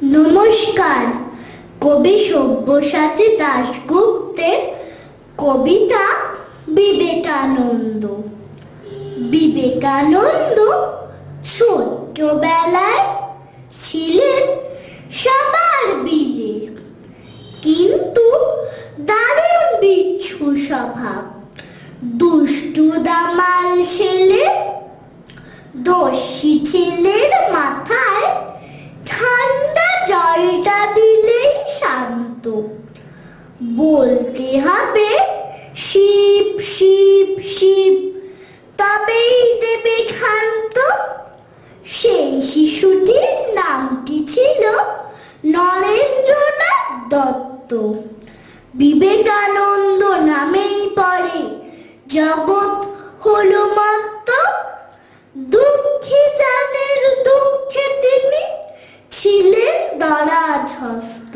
নমস্কার। কবি সব্যসাচী দাশগুপ্তের কবিতা বিবেকানন্দ। বিবেকানন্দ ছোট্টবেলায় ছিলেন সবার বিলে, কিন্তু দারুণ বিচ্ছু স্বভাব, দুষ্টু দামাল ছেলে। দস্যি ছেলের মাথায় ঠান্ডা জলটা দিলেই শান্ত, বলতে হবে শিব শিব শিব, তবেই দেবে ক্ষান্ত। সেই শিশুটির নামটি ছিল নরেন্দ্রনাথ দত্ত। বিবেকানন্দ নামেই পড়ে জগৎ হলো মত্ত। দুঃখী জানের দুঃখে তিনি ছিলেন দরাজহস্ত,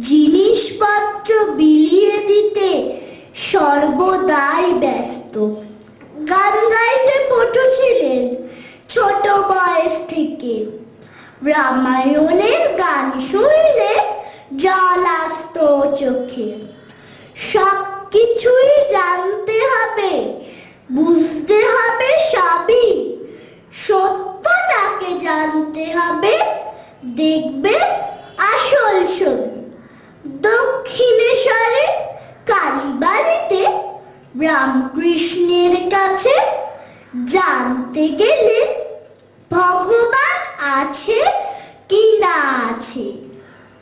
জিনিসপত্র বিলিয়ে দিতে সর্বদাই ব্যস্ত। গান গাইতে পটু ছিলেন ছোট বয়স থেকে, রামায়ণের গান শুনলে জল আসতো চোখে। সব কিছুই জানতে হবে, বুঝতে হবে সবই, সত্যটাকে জানতে হবে, দেখবে আসল ছবি। দক্ষিণেশ্বরে কালীবাড়িতে রামকৃষ্ণের কাছে জানতে গেলে ভগবান আছে কি না আছে,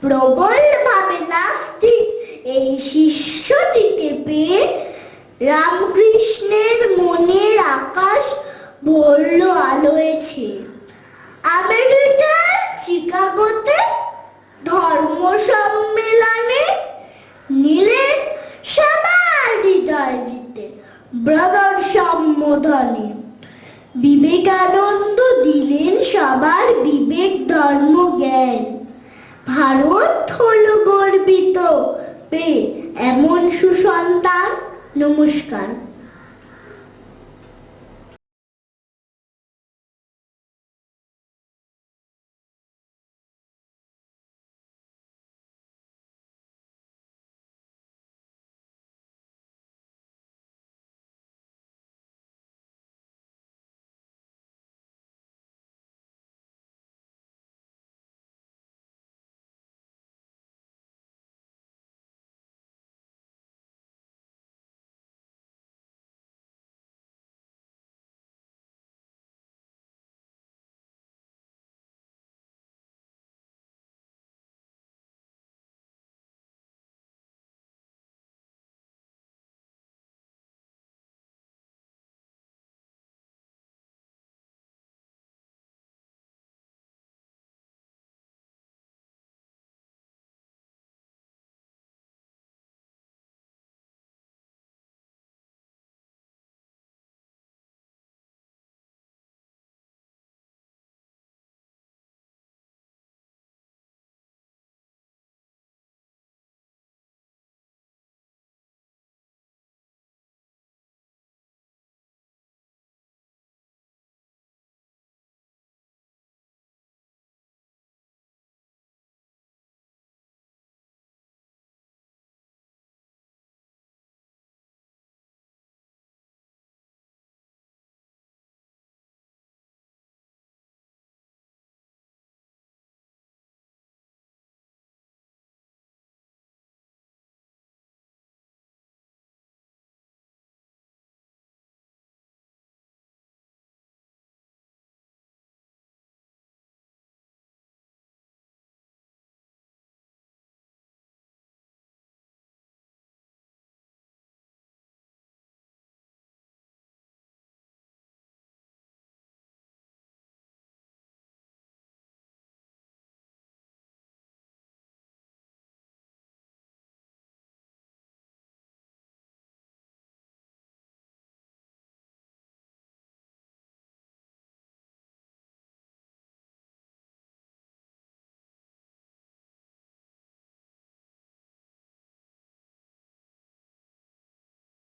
প্রবল ভাবে নাস্তিক এই শিষ্যটিকে পেয়ে রামকৃষ্ণের মনের আকাশ ভরল আলোয়। আমেরিকার চিকাগোতে ধর্ম সম্মেলনে নিলেন সবার হৃদয় জিতে ব্রাদার সম্বোধনে। বিবেকানন্দ দিলেন সবার বিবেক ধর্ম জ্ঞান। ভারত হলো গর্বিত পেয়ে এমন সুসন্তান। নমস্কার।